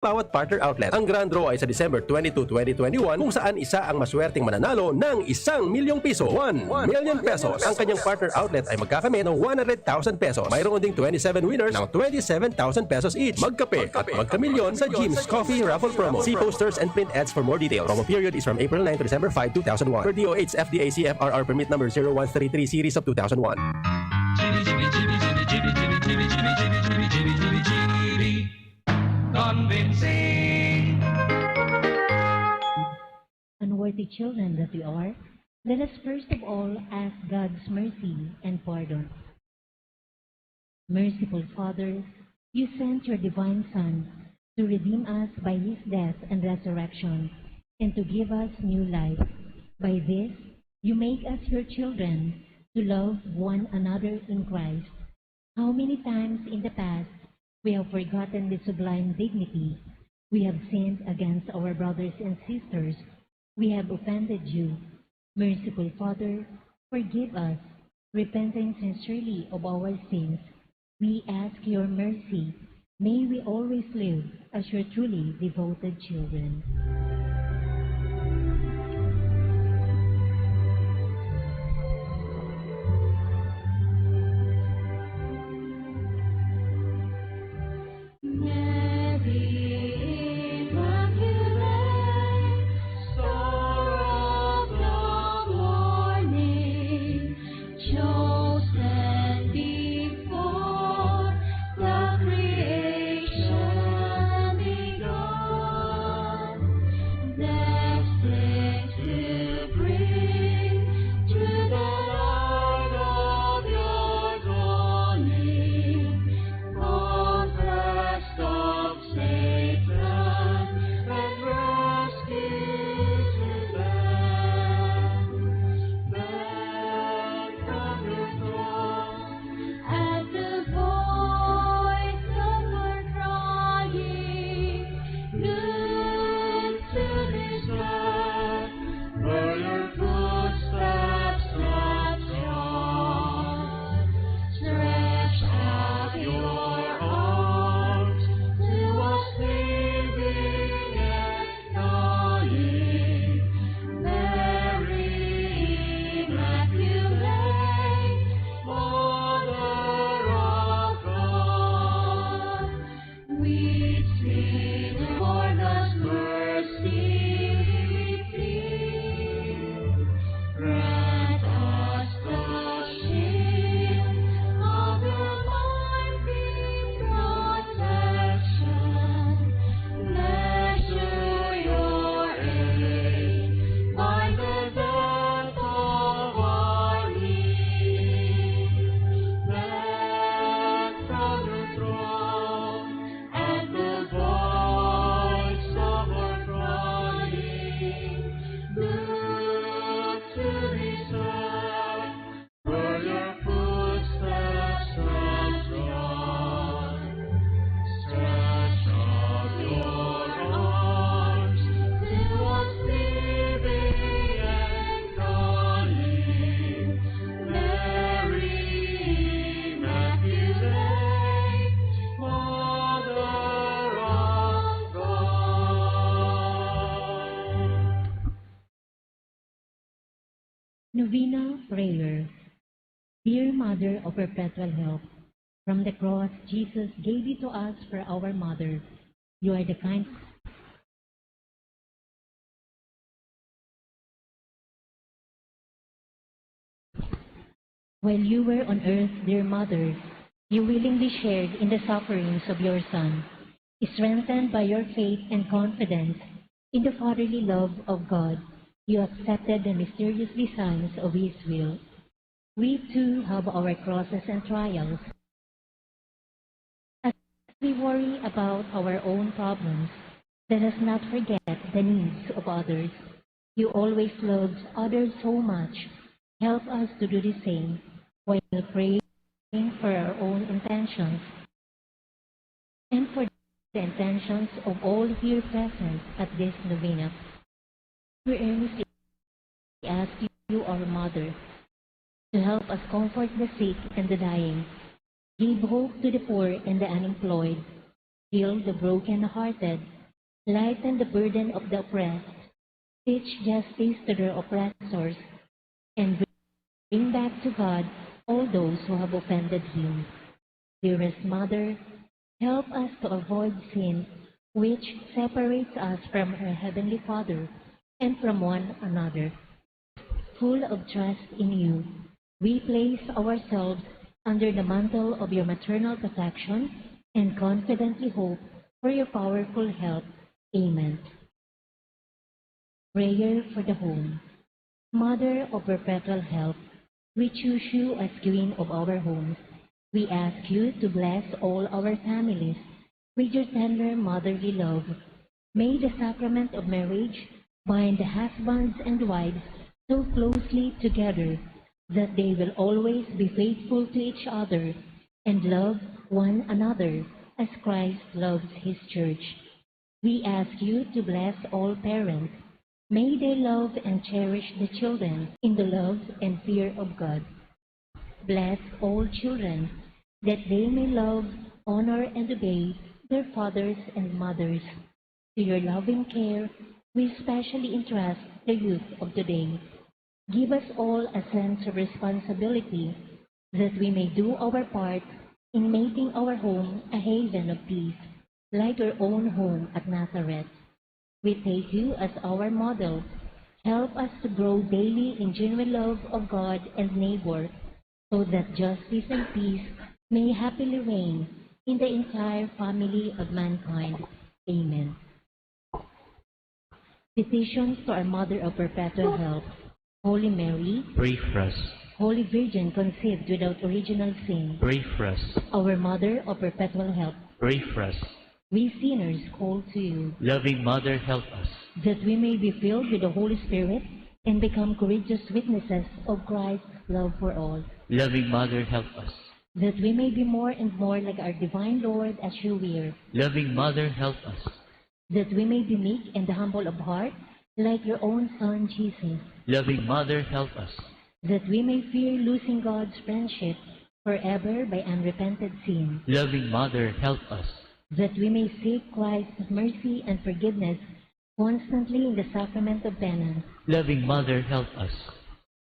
bawat partner outlet. Ang grand draw ay sa December 22, 2021 kung saan isa ang maswerteng mananalo ng 1,000,000 piso. 1,000,000 pesos. Ang kanyang partner outlet ay magkakamit ng 100,000 pesos. Mayroon ding 27 winners ng 27,000 pesos each. Magkape at magkamilyon sa Jim's Coffee Raffle Promo. See posters and print ads for more details. Promo period is from April 9 to December 5, 2001. Per DOH FDA CFRR permit number 0133 series of 2001. Convincing. Unworthy children that we are, let us first of all ask God's mercy and pardon. Merciful Father, you sent your divine Son to redeem us by his death and resurrection and to give us new life. By this, you make us your children to love one another in Christ. How many times in the past we have forgotten this sublime dignity. We have sinned against our brothers and sisters. We have offended you. Merciful Father, forgive us. Repenting sincerely of our sins, we ask your mercy. May we always live as your truly devoted children. Novena Prayer. Dear Mother of Perpetual Help, from the cross Jesus gave you to us for our mother. You are the kind While you were on earth, dear Mother, you willingly shared in the sufferings of your Son, strengthened by your faith and confidence in the fatherly love of God. You accepted the mysterious designs of His will. We too have our crosses and trials. As we worry about our own problems, let us not forget the needs of others. You always loved others so much. Help us to do the same while praying for our own intentions and for the intentions of all here present at this novena. We earnestly ask you, our Mother, to help us comfort the sick and the dying, give hope to the poor and the unemployed, heal the broken-hearted, lighten the burden of the oppressed, teach justice to their oppressors, and bring back to God all those who have offended Him. Dearest Mother, help us to avoid sin which separates us from our Heavenly Father and from one another. Full of trust in you, we place ourselves under the mantle of your maternal protection and confidently hope for your powerful help. Amen. Prayer for the Home. Mother of perpetual help, we choose you as Queen of our homes. We ask you to bless all our families with your tender motherly love. May the sacrament of marriage bind the husbands and wives so closely together that they will always be faithful to each other and love one another as Christ loves His church. We ask you to bless all parents. May they love and cherish the children in the love and fear of God. Bless all children, that they may love, honor, and obey their fathers and mothers. To your loving care, we especially entrust the youth of today. Give us all a sense of responsibility, that we may do our part in making our home a haven of peace, like your own home at Nazareth. We take you as our model. Help us to grow daily in genuine love of God and neighbor, so that justice and peace may happily reign in the entire family of mankind. Amen. Petitions to our Mother of Perpetual Help. Holy Mary, Pray for us. Holy Virgin conceived without original sin, Pray for us. our Mother of Perpetual Help, Pray for us. we sinners call to you, Loving Mother, help us. that we may be filled with the Holy Spirit and become courageous witnesses of Christ's love for all, Loving Mother, help us. that we may be more and more like our divine Lord as you were, Loving Mother, help us. that we may be meek and humble of heart like your own Son Jesus, Loving Mother, help us. that we may fear losing God's friendship forever by unrepented sin, Loving Mother, help us. that we may seek Christ's mercy and forgiveness constantly in the sacrament of penance, Loving Mother, help us.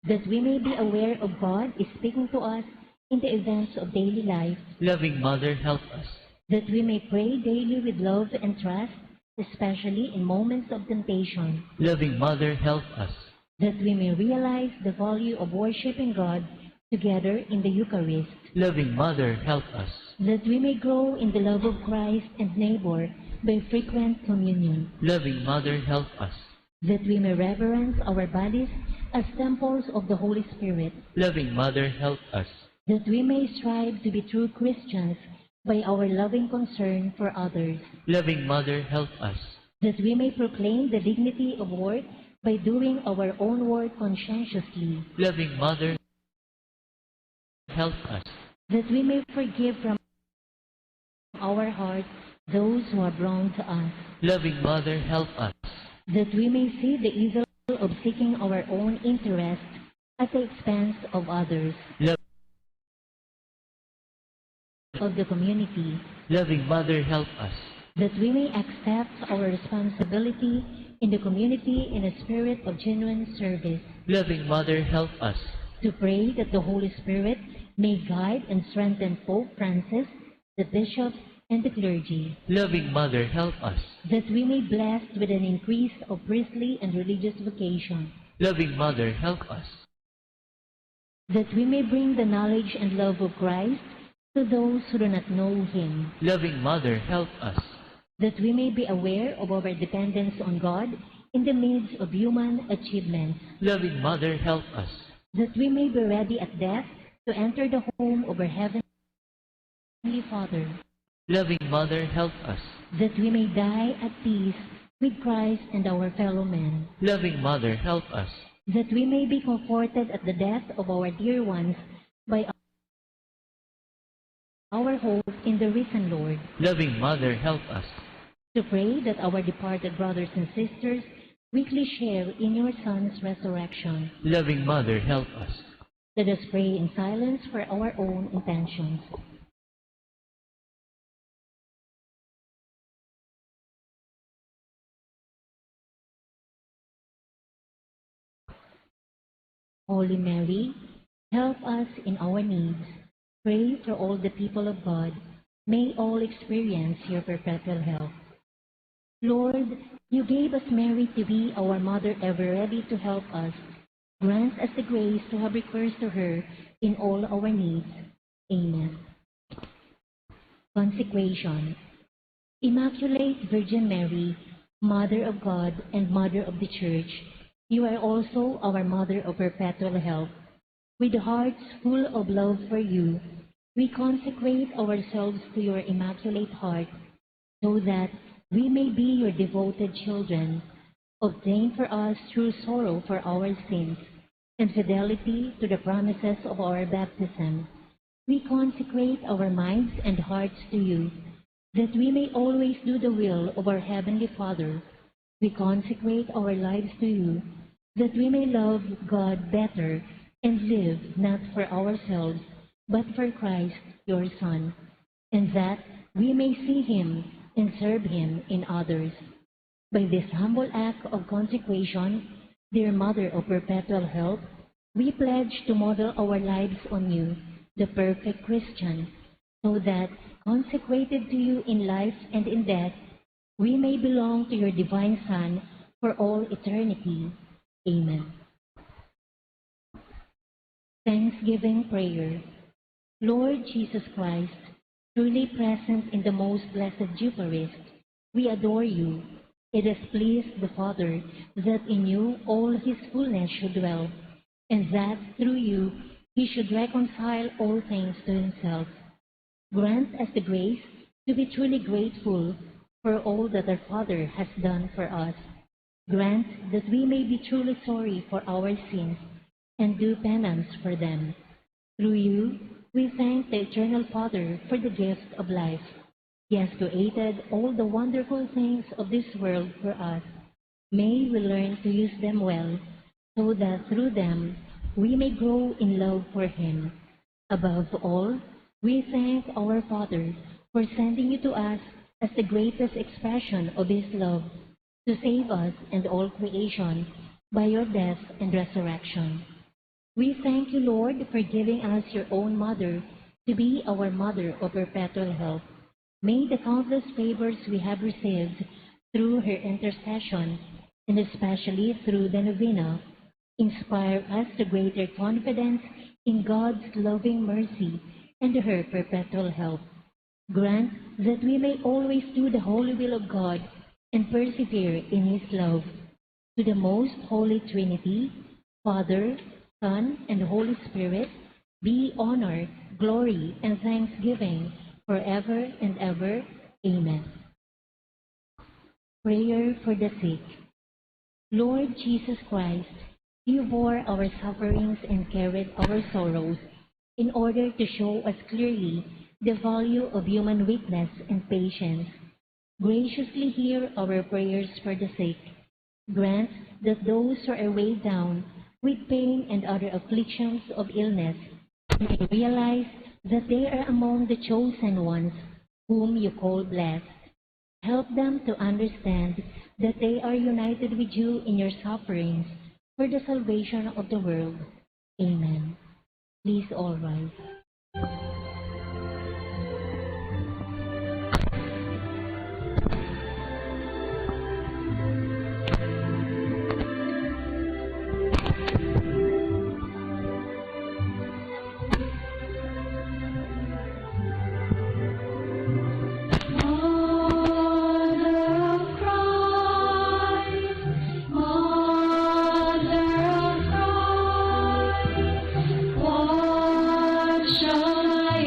that we may be aware of God is speaking to us in the events of daily life, Loving Mother, help us. that we may pray daily with love and trust, especially in moments of temptation, Loving Mother, help us. that we may realize the value of worshiping God together in the Eucharist, Loving Mother, help us. that we may grow in the love of Christ and neighbor by frequent communion, Loving Mother, help us. that we may reverence our bodies as temples of the Holy Spirit, Loving Mother, help us. that we may strive to be true Christians by our loving concern for others, Loving Mother, help us. that we may proclaim the dignity of work by doing our own work conscientiously, Loving Mother, help us. that we may forgive from our hearts those who have wronged us, Loving Mother, help us. that we may see the evil of seeking our own interest at the expense of others, of the community, Loving Mother, help us. that we may accept our responsibility in the community in a spirit of genuine service, Loving Mother, help us. to pray that the Holy Spirit may guide and strengthen Pope Francis, the bishops, and the clergy, Loving Mother, help us. that we may be blessed with an increase of priestly and religious vocation, Loving Mother, help us. that we may bring the knowledge and love of Christ to those who do not know Him, Loving Mother, help us. that we may be aware of our dependence on God in the midst of human achievements, Loving Mother, help us. that we may be ready at death to enter the home of our Heavenly Father, Loving Mother, help us. that we may die at peace with Christ and our fellow men, Loving Mother, help us. that we may be comforted at the death of our dear ones by our hope in the risen Lord, Loving Mother, help us. to pray that our departed brothers and sisters weekly share in your Son's resurrection. Loving Mother, help us. Let us pray in silence for our own intentions. Holy Mary, help us in our needs. Pray for all the people of God. May all experience your perpetual help. Lord, you gave us Mary to be our mother ever ready to help us. Grant us the grace to have recourse to her in all our needs. Amen. Consecration. Immaculate Virgin Mary, Mother of God and Mother of the Church, you are also our Mother of perpetual help. With hearts full of love for you, we consecrate ourselves to your Immaculate Heart, so that we may be your devoted children. Obtain for us true sorrow for our sins and fidelity to the promises of our baptism. We consecrate our minds and hearts to you, that we may always do the will of our Heavenly Father. We consecrate our lives to you, that we may love God better and live not for ourselves, but for Christ, your Son, and that we may see him and serve him in others. By this humble act of consecration, dear Mother of perpetual help, we pledge to model our lives on you, the perfect Christian, so that, consecrated to you in life and in death, we may belong to your divine Son for all eternity. Amen. Thanksgiving Prayer. Lord Jesus Christ, truly present in the most blessed Eucharist, we adore you. It has pleased the Father that in you all his fullness should dwell, and that through you he should reconcile all things to himself. Grant us the grace to be truly grateful for all that our Father has done for us. Grant that we may be truly sorry for our sins and do penance for them. Through you, we thank the Eternal Father for the gift of life. He has created all the wonderful things of this world for us. May we learn to use them well, so that through them we may grow in love for him. Above all, we thank our Father for sending you to us as the greatest expression of his love, to save us and all creation by your death and resurrection. We thank you, Lord, for giving us your own Mother to be our Mother of perpetual help. May the countless favors we have received through her intercession, and especially through the Novena, inspire us to greater confidence in God's loving mercy and her perpetual help. Grant that we may always do the holy will of God and persevere in his love. To the most holy Trinity, Father, Son, and Holy Spirit, be honor, glory, and thanksgiving forever and ever. Amen. Prayer for the sick. Lord Jesus Christ, you bore our sufferings and carried our sorrows in order to show us clearly the value of human weakness and patience. Graciously hear our prayers for the sick. Grant that those who are weighed down with pain and other afflictions of illness may realize that they are among the chosen ones whom you call blessed. Help them to understand that they are united with you in your sufferings for the salvation of the world. Amen. Please all rise. What shall I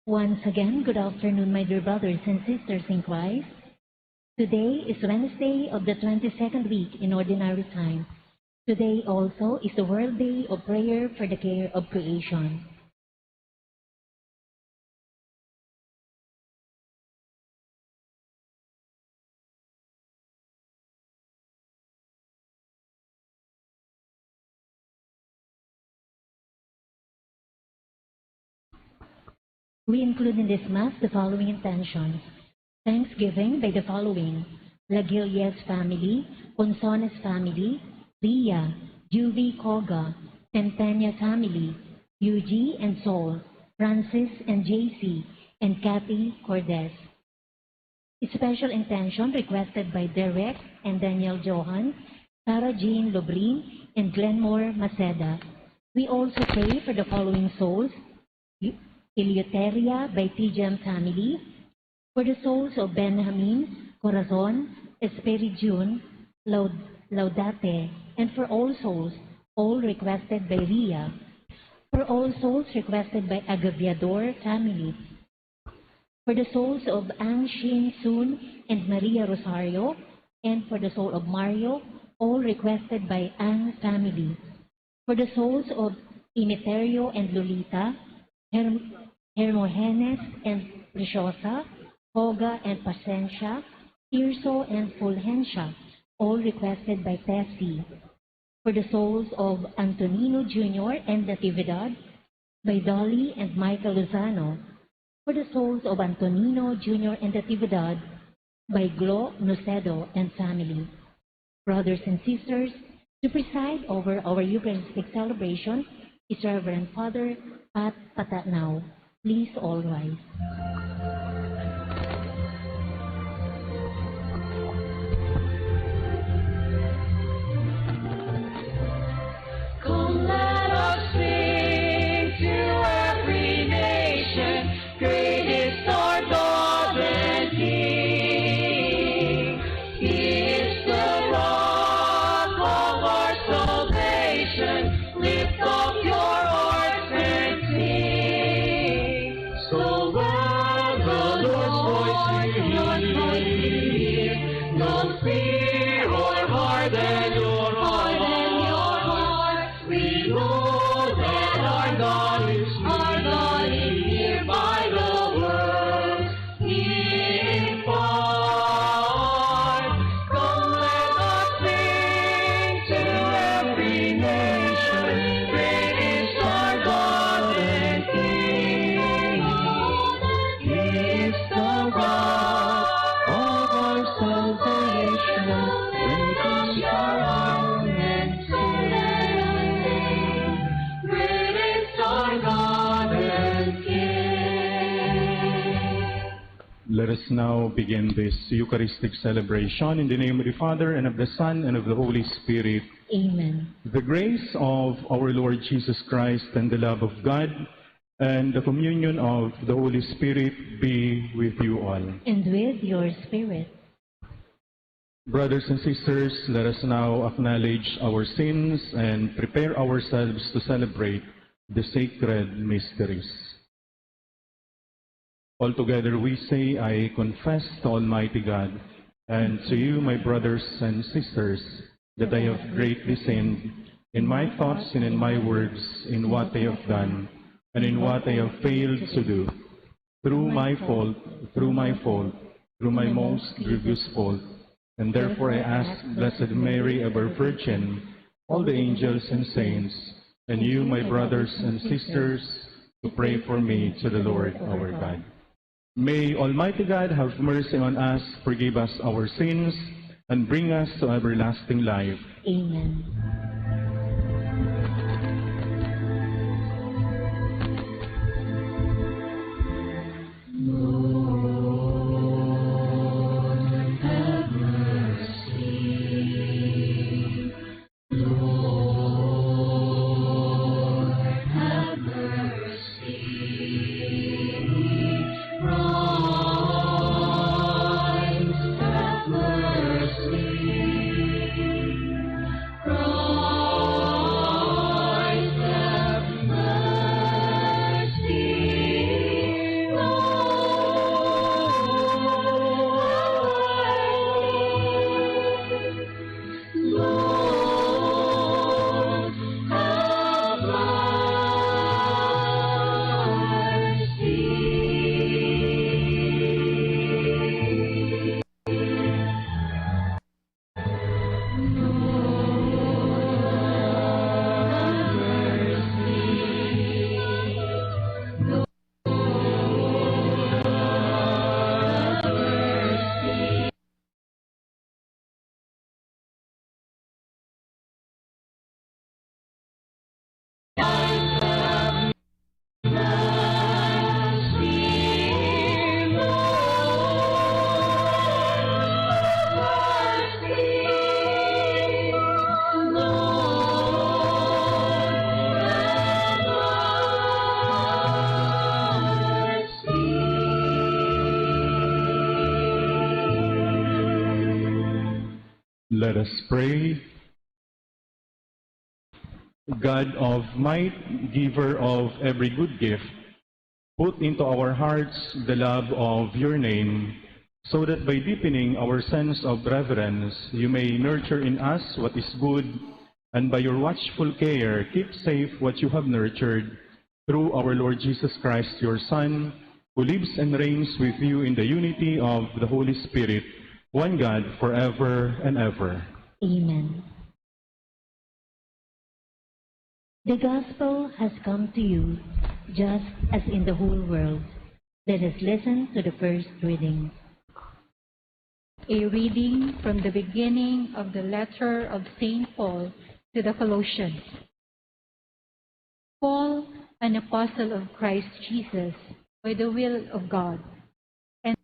Once again, good afternoon, my dear brothers and sisters in Christ. Today is Wednesday of the 22nd week in Ordinary Time. Today also is the World Day of Prayer for the Care of Creation. We include in this Mass the following intentions. Thanksgiving by the following: Lagilias family, Ponsones family, Ria, Juvie Koga, Centenia family, Yuji and Sol, Francis and JC, and Kathy Cordes. Special intention requested by Derek and Daniel Johan, Sarah Jean Lobrin, and Glenmore Maceda. We also pray for the following souls: Eleuteria by Tijan family, for the souls of Benjamin, Corazon, Esperidion, Laudate, and for all souls, all requested by Ria, for all souls requested by Agaviador family, for the souls of Ang Shin Soon and Maria Rosario, and for the soul of Mario, all requested by Ang family, for the souls of Imiterio and Lolita, Hermogenes and Preciosa, Hoga and Pacencia, Tirso and Fulgencia, all requested by Tessie, for the souls of Antonino Jr. and Natividad, by Dolly and Michael Lozano, for the souls of Antonino Jr. and Natividad, by Glo Nocedo and family. Brothers and sisters, to preside over our Eucharistic celebration is Reverend Father Pat Patatnao. Please all rise. Come, let us sing to every nation. Great is our God and King. He is the rock of our salvation. Lift up your hearts and sing. So let the Lord's voice hear. No fear or harden your heart. We know that our God is near by the world in part. Come, let us sing to every nation. Great is our God and King. He is the rock of our salvation. Lift up your own and sing. Great is our God and King. Let us now begin this Eucharistic celebration in the name of the Father, and of the Son, and of the Holy Spirit. Amen. The grace of our Lord Jesus Christ, and the love of God, and the communion of the Holy Spirit be with you all. And with your spirit. Brothers and sisters, let us now acknowledge our sins and prepare ourselves to celebrate the sacred mysteries. Altogether we say, I confess to Almighty God and to you, my brothers and sisters, that I have greatly sinned in my thoughts and in my words, in what I have done and in what I have failed to do. Through my fault, through my most grievous fault. And therefore I ask Blessed Mary, ever Virgin, all the angels and saints, and you, my brothers and sisters, to pray for me to the Lord our God. May Almighty God have mercy on us, forgive us our sins, and bring us to everlasting life. Amen. Christ, have mercy. Let us pray. God of might, giver of every good gift, put into our hearts the love of your name, so that by deepening our sense of reverence, you may nurture in us what is good, and by your watchful care, keep safe what you have nurtured, through our Lord Jesus Christ, your Son, who lives and reigns with you in the unity of the Holy Spirit, one God, forever and ever. Amen. The gospel has come to you, just as in the whole world. Let us listen to the first reading. A reading from the beginning of the letter of St. Paul to the Colossians. Paul, an apostle of Christ Jesus, by the will of God, and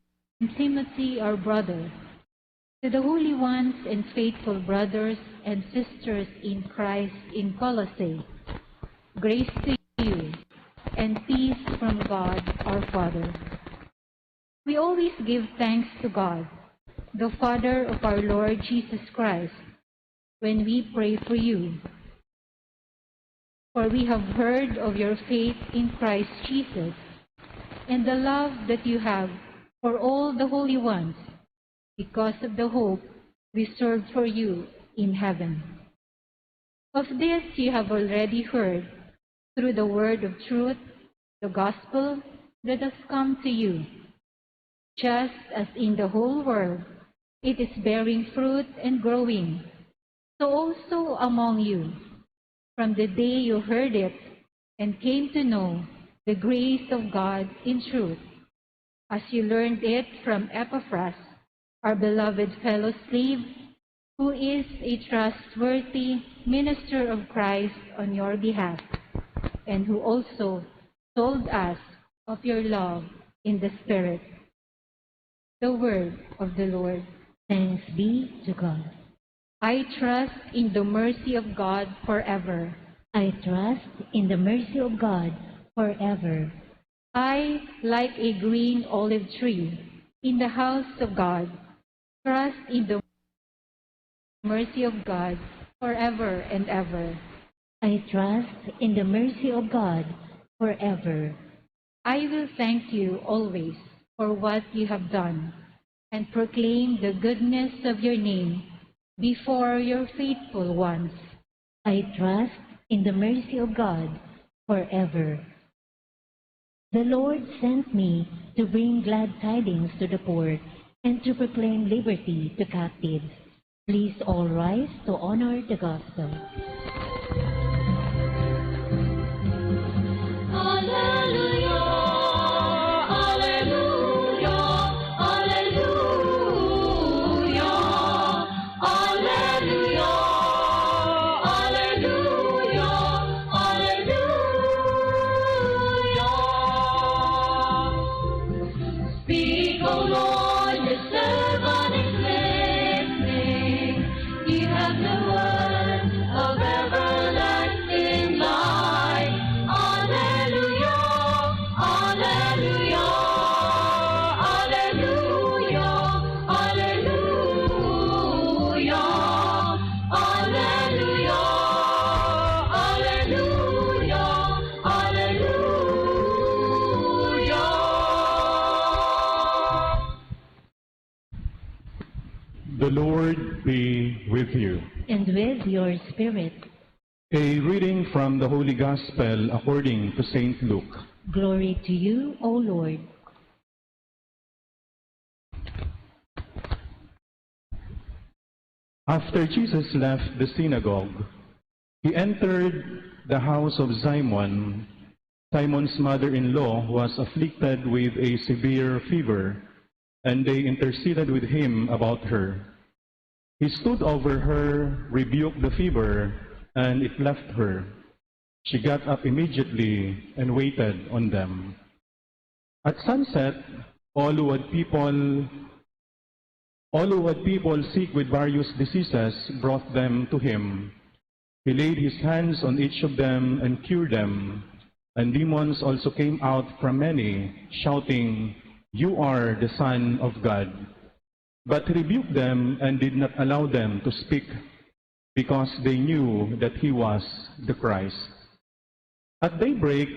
Timothy, our brother, to the holy ones and faithful brothers and sisters in Christ in Colossae, grace to you, and peace from God our Father. We always give thanks to God, the Father of our Lord Jesus Christ, when we pray for you. For we have heard of your faith in Christ Jesus, and the love that you have for all the holy ones, because of the hope reserved for you in heaven. Of this you have already heard through the word of truth, the gospel that has come to you. Just as in the whole world it is bearing fruit and growing, so also among you, from the day you heard it and came to know the grace of God in truth, as you learned it from Epaphras, our beloved fellow slave, who is a trustworthy minister of Christ on your behalf, and who also told us of your love in the Spirit. The word of the Lord. Thanks be to God. I trust in the mercy of God forever. I trust in the mercy of God forever. I, like a green olive tree in the house of God, trust in the mercy of God forever and ever. I trust in the mercy of God forever. I will thank you always for what you have done, and proclaim the goodness of your name before your faithful ones. I trust in the mercy of God forever. The Lord sent me to bring glad tidings to the poor and to proclaim liberty to captives. Please all rise to honor the gospel. Alleluia, alleluia, alleluia, alleluia, alleluia, alleluia. Speak, O Lord, your servant is listening. You have the words of everlasting life. Alleluia, alleluia, alleluia, alleluia, alleluia, alleluia, alleluia. The Lord be with you. And with your spirit, A reading from the Holy Gospel according to St. Luke. glory to you, O Lord. After Jesus left the synagogue, he entered the house of Simon. Simon's mother-in-law was afflicted with a severe fever, and they interceded with him about her. He stood over her, rebuked the fever, and it left her. She got up immediately and waited on them. At sunset, all who had people sick with various diseases brought them to him. He laid his hands on each of them and cured them. And demons also came out from many, shouting, "You are the Son of God." but he rebuked them and did not allow them to speak, because they knew that he was the Christ. At daybreak,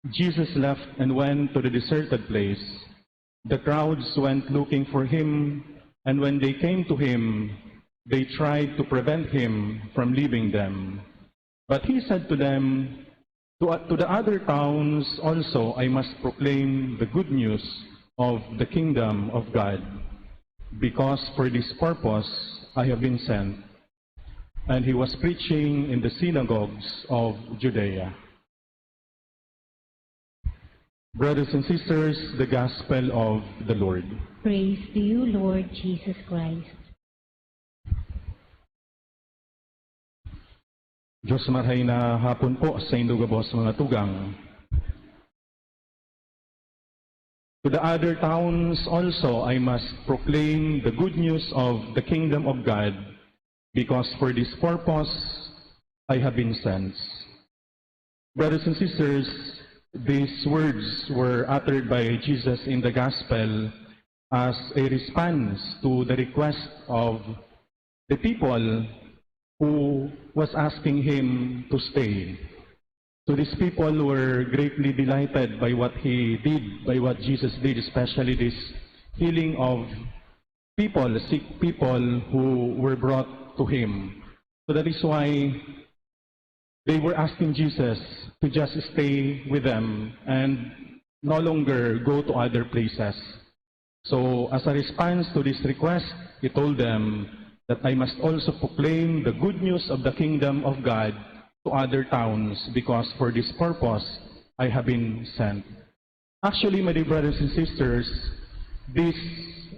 Jesus left and went to the deserted place. The crowds went looking for him, and when they came to him, they tried to prevent him from leaving them. But he said to them, to the other towns also I must proclaim the good news of the kingdom of God, because for this purpose I have been sent. And he was preaching in the synagogues of Judea. Brothers and sisters, the Gospel of the Lord. Praise to you, Lord Jesus Christ. Diyos marhay na hapon po sa inyong gabos mga tugang. To the other towns also I must proclaim the good news of the kingdom of God, because for this purpose I have been sent. Brothers and sisters, these words were uttered by Jesus in the Gospel as a response to the request of the people who was asking him to stay. So these people were greatly delighted by what he did, by what Jesus did, especially this healing of people, sick people who were brought to him. So that is why they were asking Jesus to just stay with them and no longer go to other places. So as a response to this request, he told them that I must also proclaim the good news of the kingdom of God to other towns, because for this purpose I have been sent. Actually, my dear brothers and sisters, this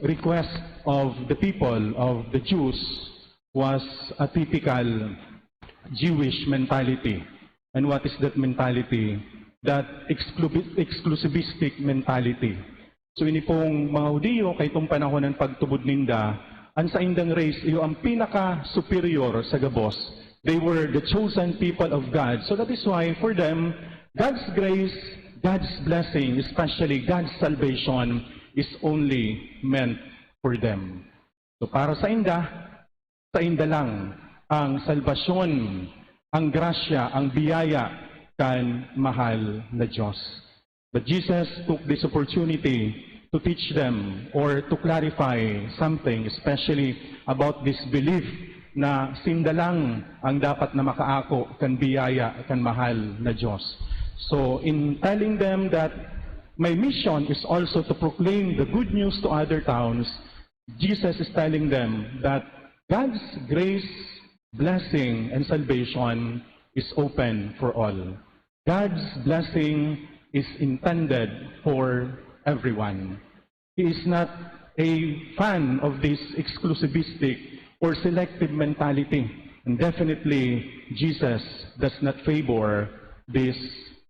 request of the people, of the Jews, was a typical Jewish mentality. And what is that mentality? That exclusivistic mentality. So ini pong mga Hudiyo kay itong panahon ng pagtubod ninda, ang sa indang race, iyo ang pinaka-superior sa gabos. They were the chosen people of God. So that is why for them, God's grace, God's blessing, especially God's salvation, is only meant for them. So para sa inda lang ang salvasyon, ang grasya, ang biyaya kan mahal na Diyos. But Jesus took this opportunity to teach them or to clarify something, especially about this belief na sindalang ang dapat na makaako kan biyaya kan mahal na Diyos. So in telling them that my mission is also to proclaim the good news to other towns, Jesus is telling them that God's grace, blessing, and salvation is open for all. God's blessing is intended for everyone. He is not a fan of this exclusivistic or selective mentality. And definitely, Jesus does not favor this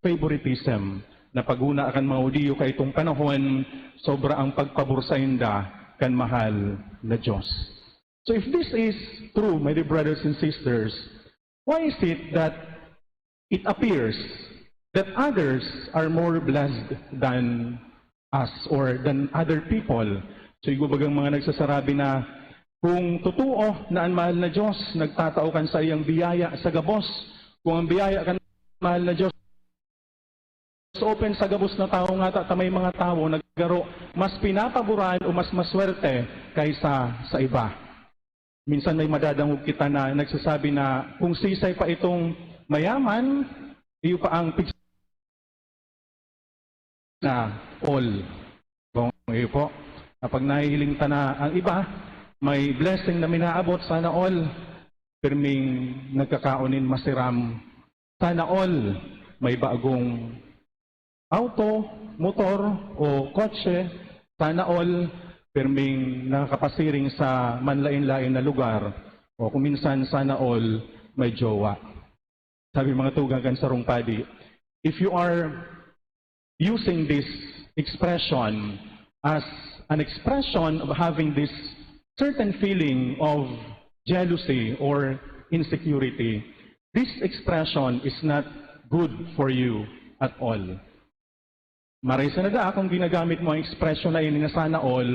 favoritism na paguna akan mga Hudiyo kay itong panahon, sobra ang pagpabor sa inda kan mahal na Diyos. So if this is true, my dear brothers and sisters, why is it that it appears that others are more blessed than us or than other people? So bagang mga nagsasarabi na kung totoo na ang mahal na Diyos nagtatao kan sa iyang biyaya sa gabos, kung ang biyaya kan mahal na Diyos open sa gabos na tao nga ta may mga tao naggaro mas pinapaboran o mas maswerte kaysa sa iba. Minsan may madadangog kita na nagsasabi na kung sisay pa itong mayaman, iyo pa ang na all. Kung iyo po, kapag nahihiling ta na ang iba, may blessing na minaabot, sana all, pirming nagkakaunin masiram. Sana all, may bagong auto, motor, o kotse, sana all, pirming nakakapasiring sa manlain-lain na lugar, o kung minsan sana all may jowa. Sabi mga tugagan sa rungpadi, if you are using this expression as an expression of having this certain feeling of jealousy or insecurity, this expression is not good for you at all. Marisa na da kung ginagamit mo ang expression na yun na sana all,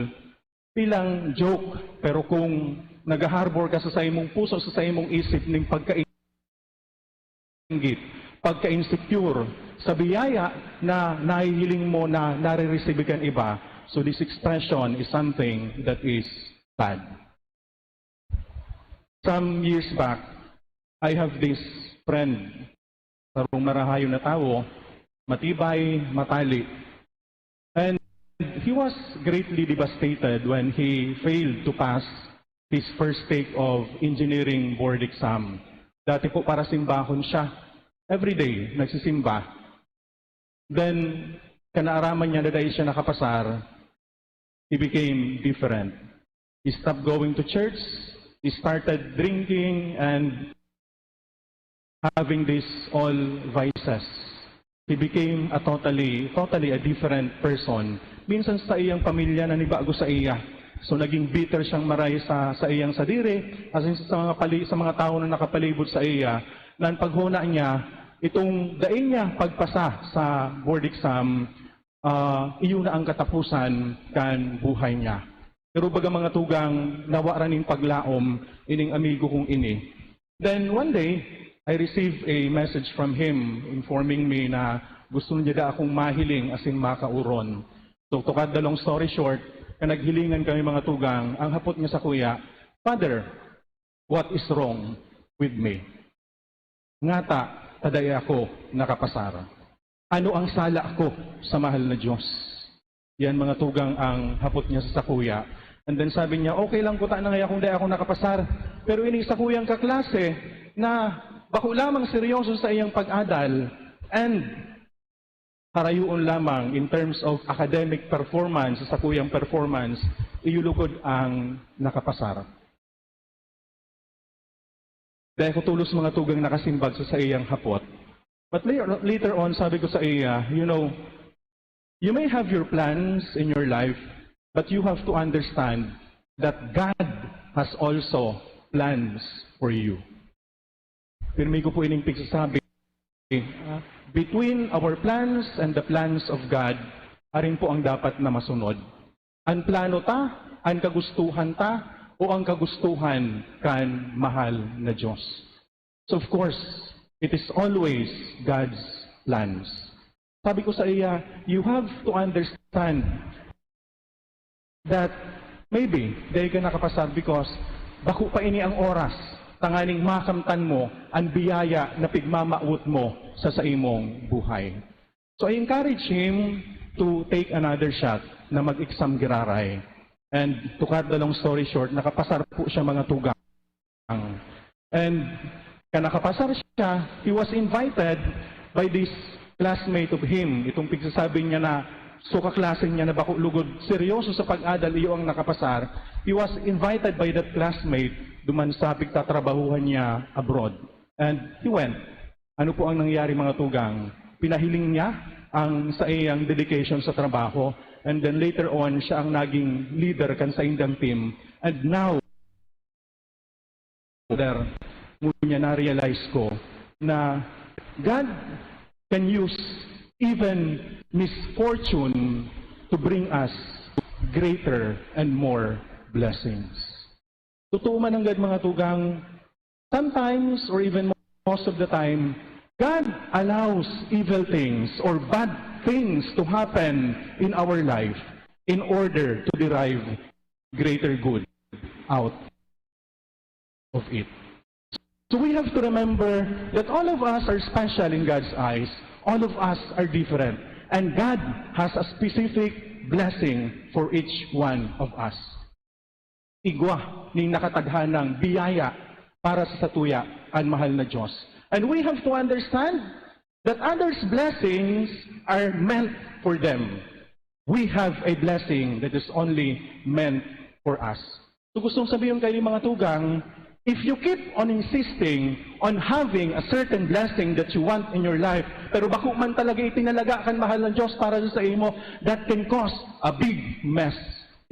bilang joke, pero kung nag-harbor ka sa imong puso, sa imong isip ng pagka-inggit, pagka-insecure, sa biyaya na nahihiling mo na nare-receive kan iba, so this expression is something that is bad. Some years back, I have this friend, sarong marahayo na tao, matibay, matali. And he was greatly devastated when he failed to pass his first take of engineering board exam. Dati po para simbahon siya. Every day, nagsisimba. Then, kanaaraman niya na dahil siya nakapasar, he became different. He stopped going to church, he started drinking and having these all vices. He became a totally a different person. Minsan sa iyang pamilya nanibago sa iya. So naging bitter siyang maray sa iyang sadiri, as in sa mga tao na nakapalibot sa iya, na ang paghuna niya, itong daing niya pagpasa sa board exam, iyon na ang katapusan kan buhay niya. Pero baga mga tugang nawaraning paglaom, ining amigo kong ini. Then one day, I received a message from him informing me na gusto niya da akong mahiling asin makauron. So to cut the long story short, naghilingan kami mga tugang, ang hapot niya sa kuya, Father, what is wrong with me? Ngata, taday ako nakapasara. Ano ang sala ko sa mahal na Diyos? Yan mga tugang ang hapot niya sa kuya. And then sabi niya, okay lang ko ta na ngayon kung di ako nakapasar. Pero ini sa kuyang kaklase na bako lamang seryoso sa iyang pag-adal and harayuon lamang in terms of academic performance, sa kuyang performance, iyulugod ang nakapasar. Dahil ko tulos mga tugang nakasimbag sa iyang hapot. But later on, sabi ko sa iya, you know, you may have your plans in your life, but you have to understand that God has also plans for you. Pirmi ko po ining pigsasabi, between our plans and the plans of God, arin po ang dapat na masunod. Ang plano ta, ang kagustuhan ta, o ang kagustuhan kan mahal na Diyos. So of course, it is always God's plans. Sabi ko sa iya, you have to understand that maybe dahil ka nakapasar because bako pa ini ang oras, tanganing makamtan mo ang biyaya na pigmamaut mo sa imong buhay. So I encourage him to take another shot na mag-exam giraray. And to cut the long story short, nakapasar po siya mga tugang. And nakapasar siya, he was invited by this classmate of him. Itong pigsasabi niya na so kaklase niya na bako lugod seryoso sa pag-adal, iyo ang nakapasar. He was invited by that classmate duman sa pigtatrabahuhan niya abroad. And he went. Ano po ang nangyari mga tugang? Pinahiling niya ang sa iyang dedication sa trabaho. And then later on, siya ang naging leader kan sa indang team. And now, niya na-realize ko na God can use even misfortune to bring us greater and more blessings. Totoo man ang God mga tugang, sometimes or even most of the time, God allows evil things or bad things to happen in our life in order to derive greater good out of it. So we have to remember that all of us are special in God's eyes. All of us are different. And God has a specific blessing for each one of us. Igwa ning nakataghanang biyaya para sa satuya ang mahal na Diyos. And we have to understand that others' blessings are meant for them. We have a blessing that is only meant for us. So gustong sabihin kayo mga tugang, if you keep on insisting on having a certain blessing that you want in your life, pero bako man talaga itinalaga kan mahal ng Diyos para sa imo, that can cause a big mess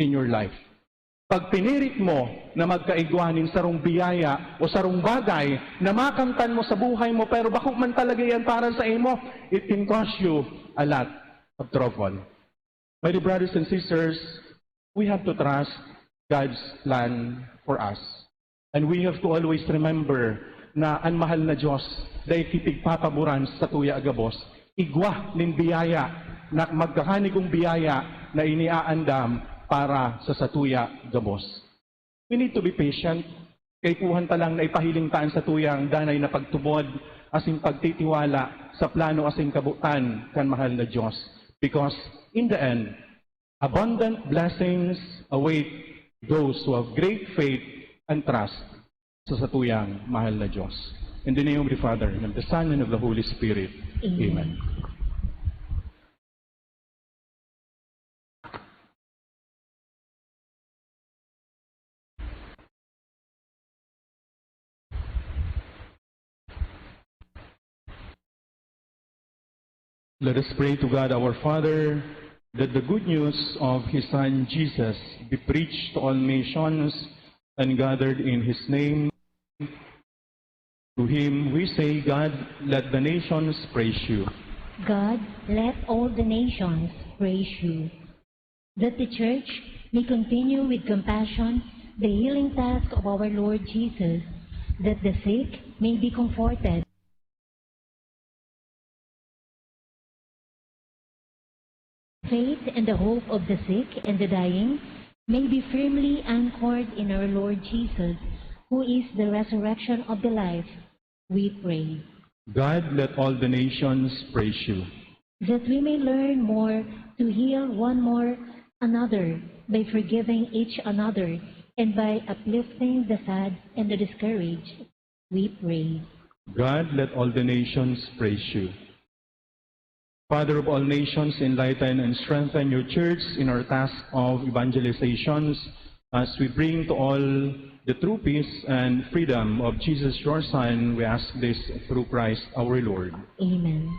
in your life. Pag pinirit mo na magkaigwanin sarong biyaya o sarong bagay na makamtan mo sa buhay mo, pero bako man talaga yan para sa imo, it can cause you a lot of trouble. My dear brothers and sisters, we have to trust God's plan for us. And we have to always remember na ang mahal na Diyos dahil kitigpapaboran sa tuya agabos, igwa nin biyaya na magkakanigong biyaya na iniaandam para sa satuya gabos. We need to be patient. Kay kuhan talang na ipahiling taan sa tuyang danay na pagtubod asing pagtitiwala sa plano asing kabutan kan mahal na Diyos. Because in the end, abundant blessings await those who have great faith and trust sa satuyang mahal na Diyos. In the name of the Father, and of the Son, and of the Holy Spirit. Amen. Let us pray to God our Father that the good news of His Son Jesus be preached to all nations and gathered in His name. To Him we say, God, let the nations praise You. God, let all the nations praise You. That the Church may continue with compassion the healing task of our Lord Jesus, that the sick may be comforted, faith and the hope of the sick and the dying may be firmly anchored in our Lord Jesus, who is the resurrection of the life, we pray. God, let all the nations praise You. That we may learn more to heal one more another by forgiving each another and by uplifting the sad and the discouraged, we pray. God, let all the nations praise You. Father of all nations, enlighten and strengthen Your church in our task of evangelizations as we bring to all the true peace and freedom of Jesus, Your Son. We ask this through Christ our Lord. Amen.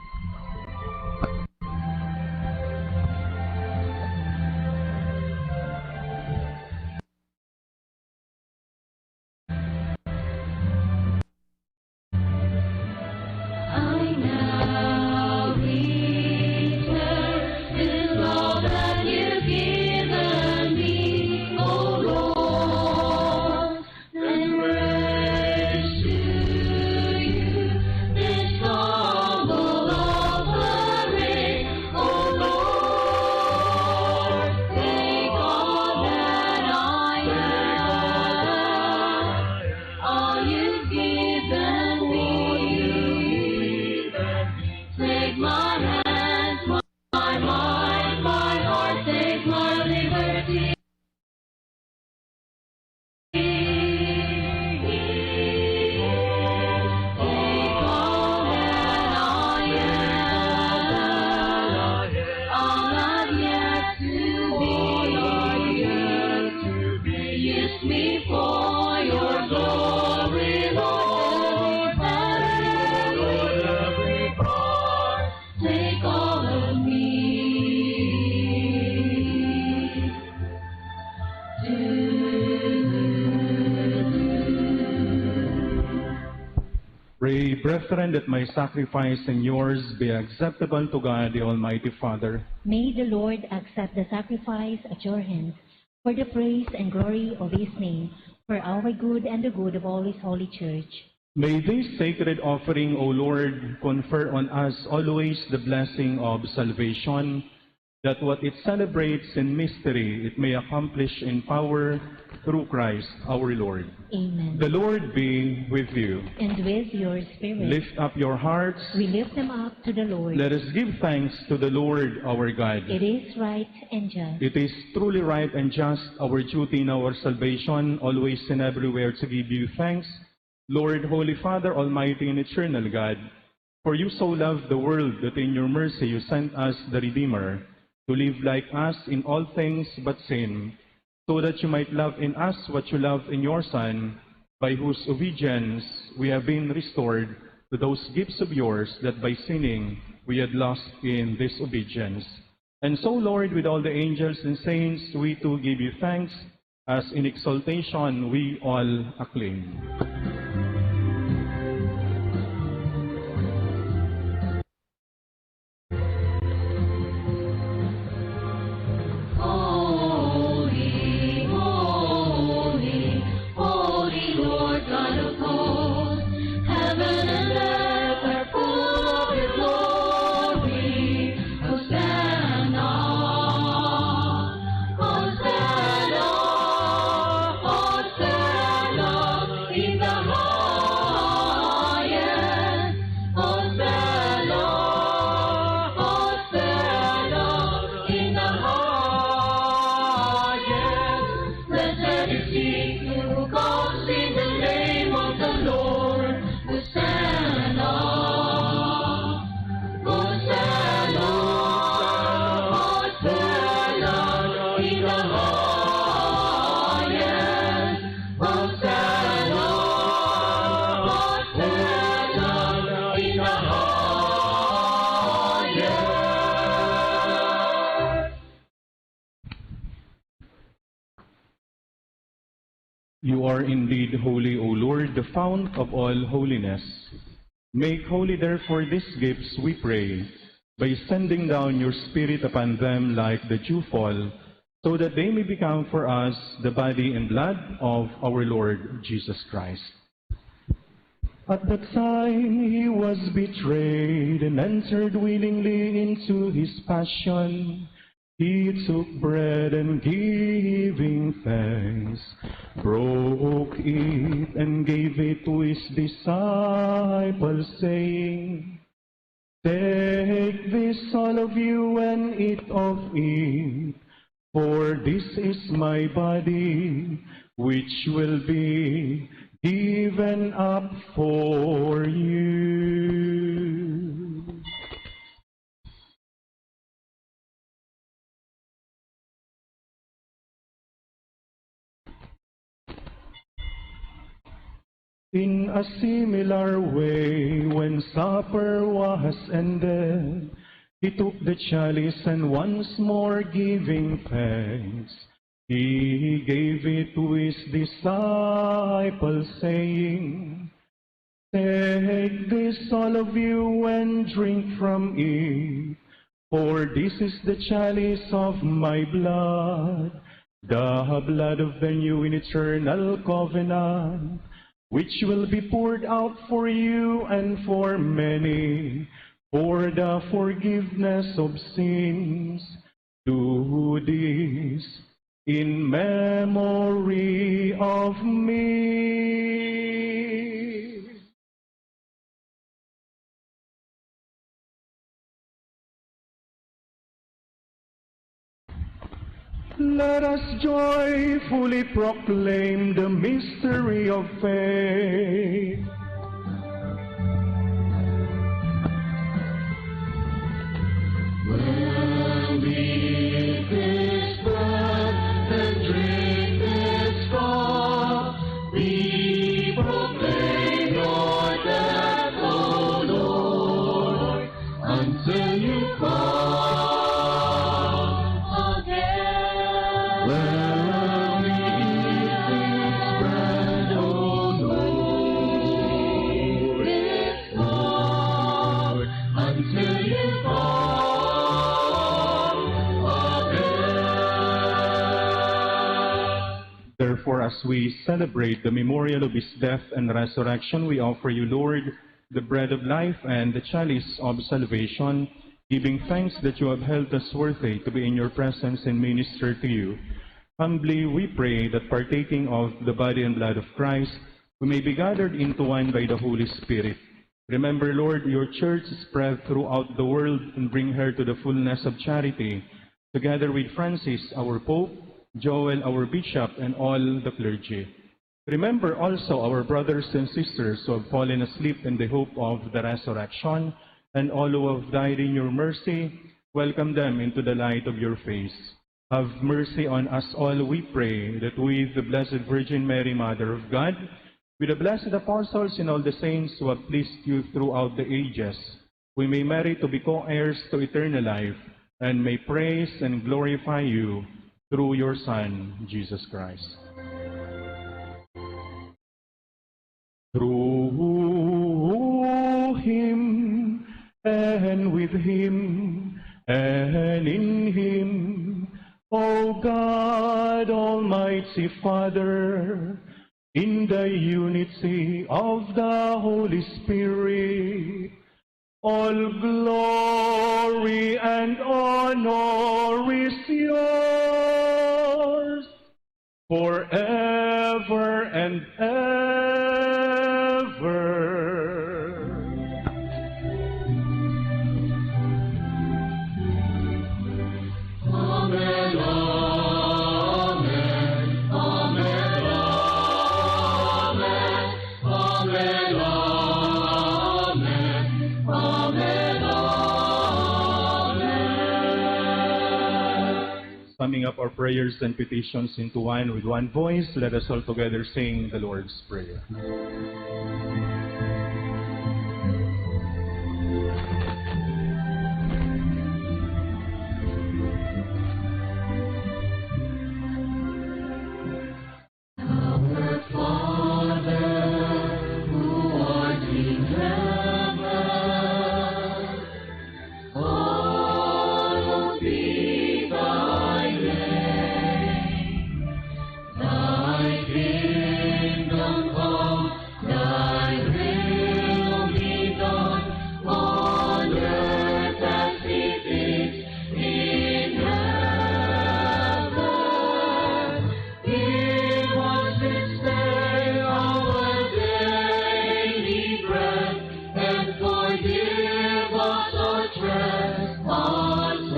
I now return to all that You've given me, O Lord, and raise to You this humble offering, O Lord. Take all that I have, all You've given me. Take my hands, my mind, my heart, take my liberty. Take all that I am, all I've yet to be. Use me for Your glory, Lord. Every part, take all of me. Pray, brethren, that my sacrifice and yours be acceptable to God, the Almighty Father. May the Lord accept the sacrifice at Your hands for the praise and glory of His name, for our good and the good of all His holy church. May this sacred offering, O Lord, confer on us always the blessing of salvation, that what it celebrates in mystery it may accomplish in power through Christ our Lord. Amen. The Lord be with you. And with your spirit, Lift up your hearts. we lift them up to the Lord. Let us give thanks to the Lord our God. It is right and just. It is truly right and just, our duty in our salvation, always and everywhere to give You thanks, Lord, Holy Father, Almighty and Eternal God. For You so loved the world that in Your mercy You sent us the Redeemer, to live like us in all things but sin, so that You might love in us what You love in Your Son, by whose obedience we have been restored to those gifts of Yours that by sinning we had lost in disobedience. And so, Lord, with all the angels and saints, we too give You thanks, as in exaltation we all acclaim. Holy, holy. You are indeed holy, O Lord, the fount of all holiness. Make holy therefore these gifts, we pray, by sending down your Spirit upon them like the dewfall, so that they may become for us the body and blood of our Lord Jesus Christ. At the time he was betrayed and entered willingly into his passion, he took bread and giving thanks, broke it and gave it to his disciples, saying, "Take this, all of you, and eat of it, for this is my body, which will be given up for you." In a similar way, when supper was ended, he took the chalice and once more giving thanks, he gave it to his disciples, saying, "Take this, all of you, and drink from it, for this is the chalice of my blood, the blood of the new and eternal covenant, which will be poured out for you and for many, for the forgiveness of sins. Do this in memory of me." Let us joyfully proclaim the mystery of faith. When we eat this bread and drink this cup, we proclaim your death, O Lord, until you come again. When we eat this bread, O Lord, this Lord, until you come. Therefore, as we celebrate the memorial of his death and resurrection, we offer you, Lord, the bread of life and the chalice of salvation, giving thanks that you have held us worthy to be in your presence and minister to you. Humbly we pray that partaking of the body and blood of Christ, we may be gathered into one by the Holy Spirit. Remember, Lord, your church spread throughout the world and bring her to the fullness of charity, together with Francis, our Pope, Joel, our Bishop, and all the clergy. Remember also our brothers and sisters who have fallen asleep in the hope of the resurrection, and all who have died in your mercy. Welcome them into the light of your face. Have mercy on us all, we pray, that with the Blessed Virgin Mary, Mother of God, with the blessed apostles and all the saints who have pleased you throughout the ages, we may merit to be co-heirs to eternal life, and may praise and glorify you through your Son, Jesus Christ. Through him, and with him, and in him, O God, Almighty Father, in the unity of the Holy Spirit, all glory and honor is yours forever and ever. Amen, amen, amen, amen, amen, amen, amen. Summing up our prayers and petitions into one with one voice, let us all together sing the Lord's Prayer. Our Thy will be done on earth as it is in heaven. Give us this day our daily bread, and forgive us our trespasses,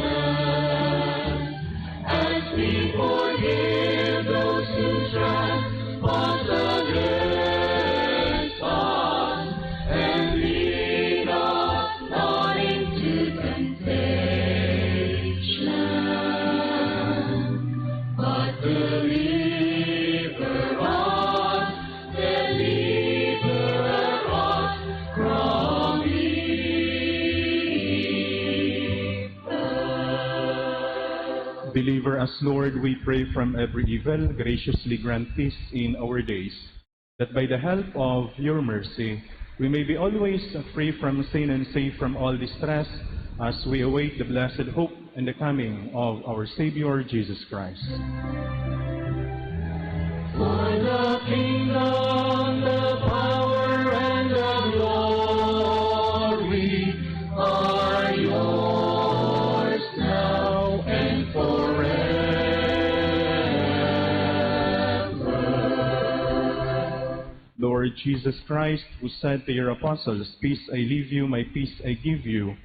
as we forgive those who trespass against us. And lead us not into temptation, but deliver us from evil. Deliver us, Lord, we pray, from every evil. Graciously grant peace in our days, that by the help of your mercy, we may be always free from sin and safe from all distress, as we await the blessed hope and the coming of our Savior, Jesus Christ. For the kingdom, the power, and the glory are yours now and forever. Lord Jesus Christ, who said to your apostles, "Peace I leave you, my peace I give you,"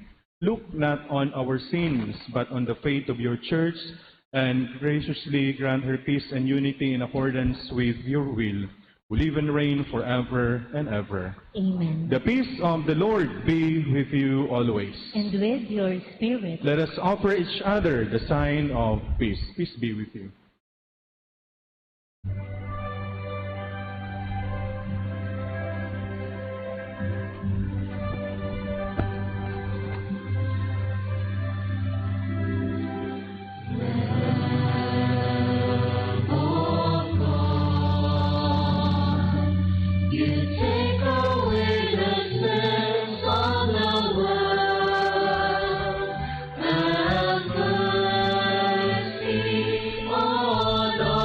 look not on our sins, but on the faith of your church, and graciously grant her peace and unity in accordance with your will, who live and reign forever and ever. Amen. The peace of the Lord be with you always. And with your spirit. Let us offer each other the sign of peace. Peace be with you. You take away the sins of the world. Have mercy on us.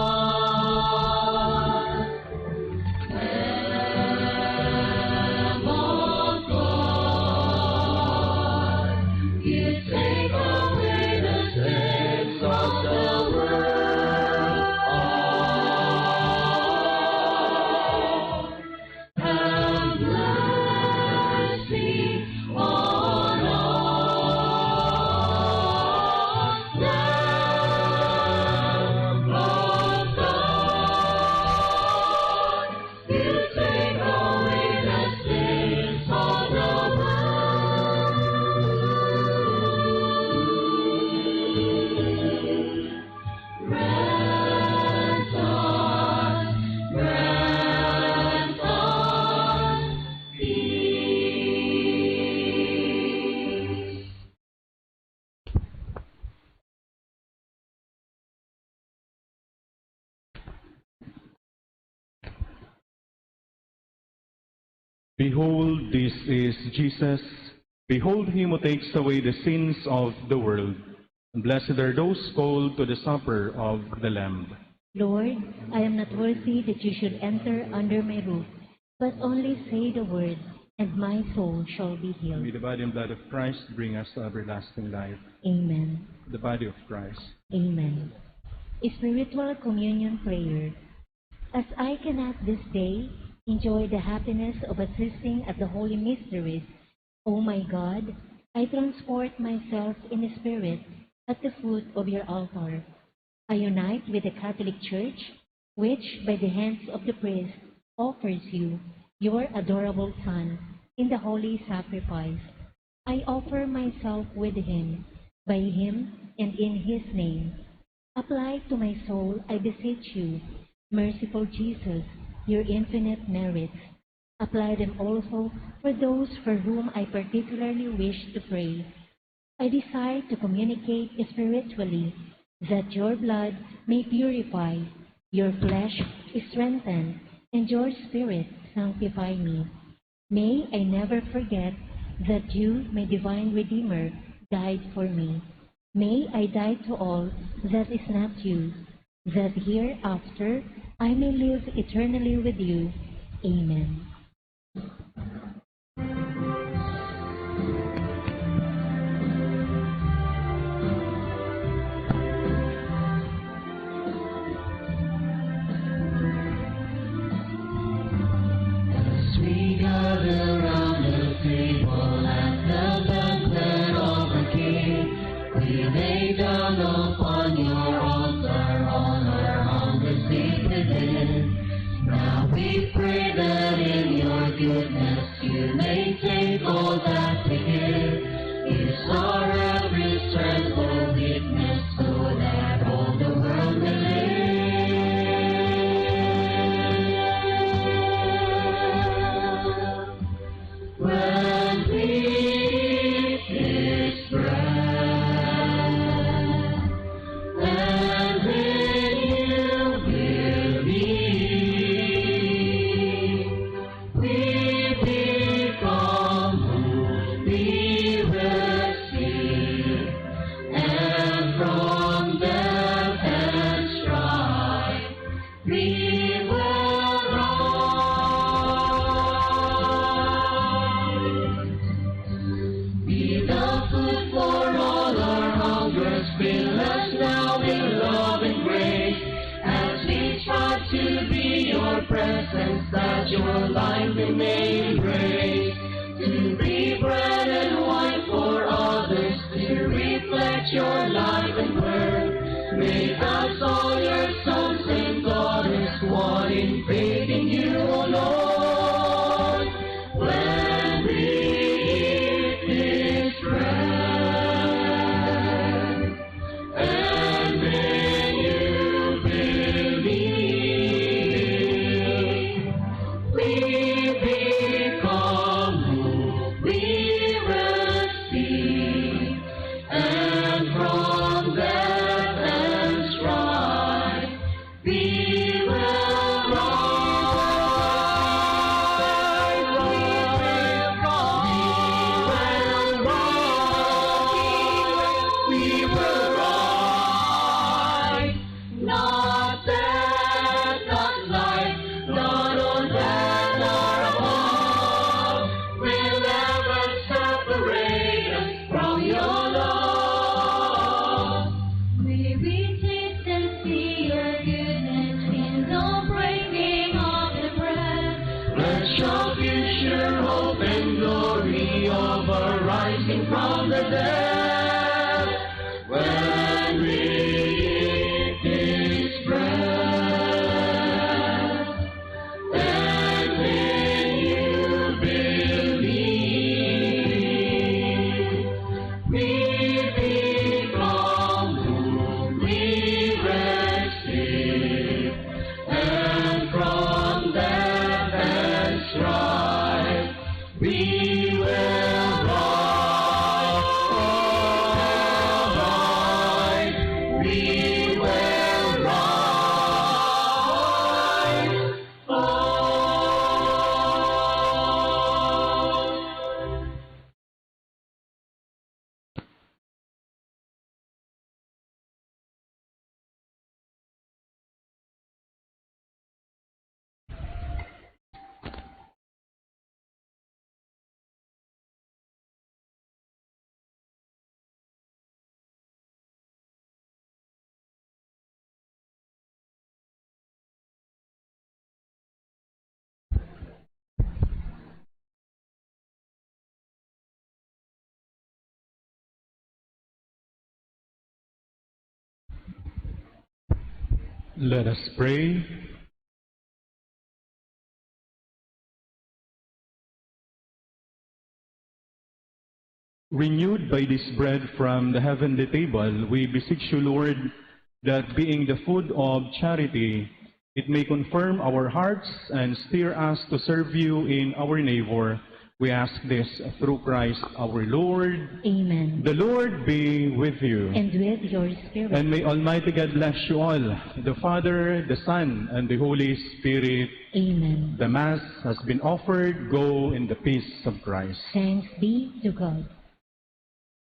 Lamb of God, you take away the sins of the world. Have mercy on us, Lamb of God. You take away the sins of the world. Grant us peace. Behold, this is Jesus. Behold him who takes away the sins of the world. Blessed are those called to the supper of the Lamb. Lord, I am not worthy that you should enter under my roof, but only say the word, and my soul shall be May healed. the body and blood of Christ bring us to everlasting life. Amen. The body of Christ. Amen. Spiritual communion prayer. As I cannot this day enjoy the happiness of assisting at the holy mysteries, O my God, I transport myself in spirit at the foot of your altar. I unite with the Catholic Church, which by the hands of the priest offers you your adorable Son in the holy sacrifice. I offer myself with him, by him, and in his name. Apply to my soul, I beseech you, merciful Jesus, your infinite merits. Apply them also for those for whom I particularly wish to pray. I desire to communicate spiritually, that your blood may purify, your flesh strengthen, and your spirit sanctify me. May I never forget that you, my divine Redeemer, died for me. May I die to all that is not you, that hereafter I may live eternally with you. Amen. We gather round the table at the banquet of the King. We lay down upon your altar all our humble faith within. Now we pray that in your goodness you may take all that we give. Use our every strength or weakness so that all the world will live. When we eat this bread, and when you believe, we become who we receive, and from death and strife we will rise. Be the food for all our hungers, fill us now with love and grace, as we strive to be your presence, that your life we may embrace, to be bread and wine for others, to reflect your life and word. Make us all your sons and daughters, one in faith in you, O Lord. When we eat this bread, and when you believe, we become who we receive, and from death and strife we will rise. We will rise. Not death, not life, not on that or above will ever separate us from your love. May we taste and see your goodness in the breaking of the bread. Let your future hope and glory of our rising from the dead. When we eat this bread, and when you believe, we become who we receive, and from death and strife we will rise. We will rise. Let us pray. Renewed by this bread from the heavenly table, we beseech you, Lord, that being the food of charity, it may confirm our hearts and steer us to serve you in our neighbor. We ask this through Christ our Lord. Amen. The Lord be with you. And with your spirit. And may Almighty God bless you all, the Father, the Son, and the Holy Spirit. Amen. The Mass has been offered. Go in the peace of Christ. Thanks be to God.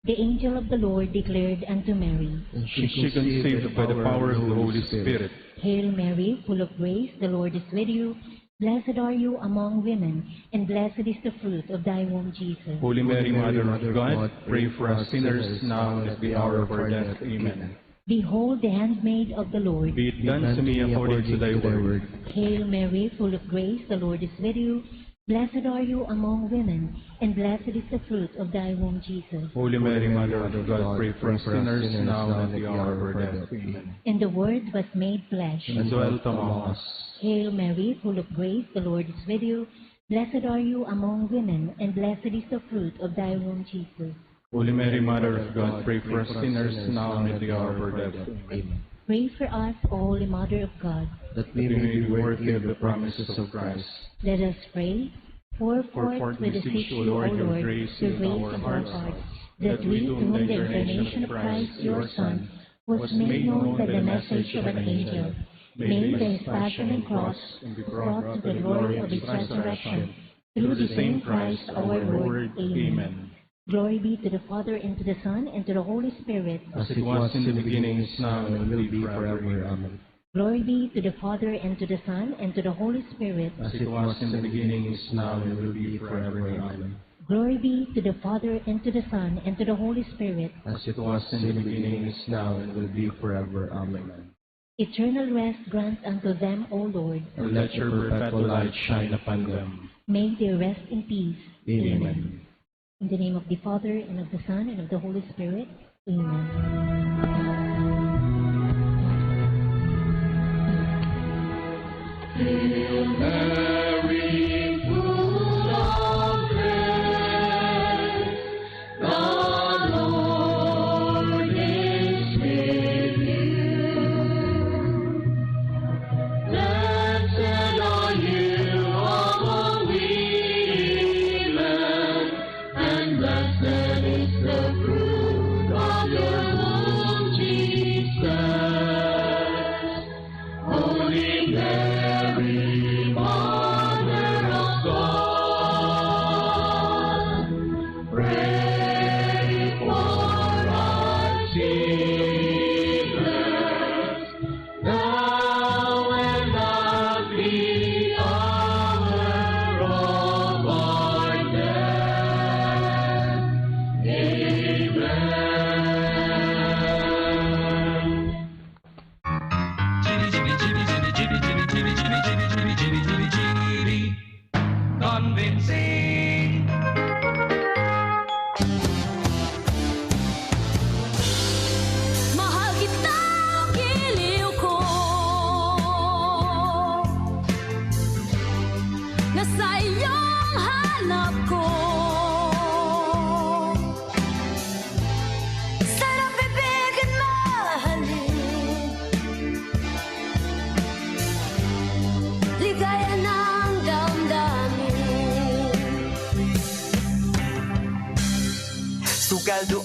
The angel of the Lord declared unto Mary, She conceived by the power of the Holy Spirit. Hail Mary, full of grace, the Lord is with you. Blessed are you among women, and blessed is the fruit of thy womb, Jesus. Holy Mary, Mother of God, pray for us sinners now and at the hour of our death. Amen. Behold the handmaid of the Lord. Be it done to me according to thy word. Hail Mary, full of grace, the Lord is with you. Blessed are you among women, and blessed is the fruit of thy womb, Jesus. Holy Mary, Mother of God, pray for us sinners now and at the hour of our death. Amen. And the Word was made flesh. And dwelt among us. Hail Mary, full of grace, the Lord is with you. Blessed are you among women, and blessed is the fruit of thy womb, Jesus. Holy Mary, Mother of God, pray for us sinners now and at the hour of our death. Amen. Pray for us, O Holy Mother of God. That we may be worthy of the promises of Christ. Let us pray. Pour Pour forth forth with the beseech, you, O O Lord, Lord, your grace the in grace our of our hearts, hearts, that we, to whom the incarnation of Christ, your Son, was made known by the message of an angel, may by his passion and cross, brought to the glory of his resurrection, through the same Christ our Lord. Amen. Glory be to the Father, and to the Son, and to the Holy Spirit. As it was in the beginning, is now, and will be forever. Amen. Glory be to the Father, and to the Son, and to the Holy Spirit. As it was in the beginning, is now, and will be forever. Amen. Glory be to the Father, and to the Son, and to the Holy Spirit. As it was in the beginning, is now, and will be forever. Amen. Eternal rest grant unto them, O Lord. And let your perpetual light shine upon them. May they rest in peace. Amen. In the name of the Father, and of the Son, and of the Holy Spirit. Amen. Mary, full of grace, the Lord is with you. Blessed are you among women, and blessed is the fruit of your womb, Jesus. Holy Mary, Mother of God, pray for us sinners, now and at the hour of our death. Amen. Convincing. Mahal kita, giliw ko. Nasa iyong hanap ko. Sarap ibigin, mahalin. Ligaya ng damdamin. Sugal doon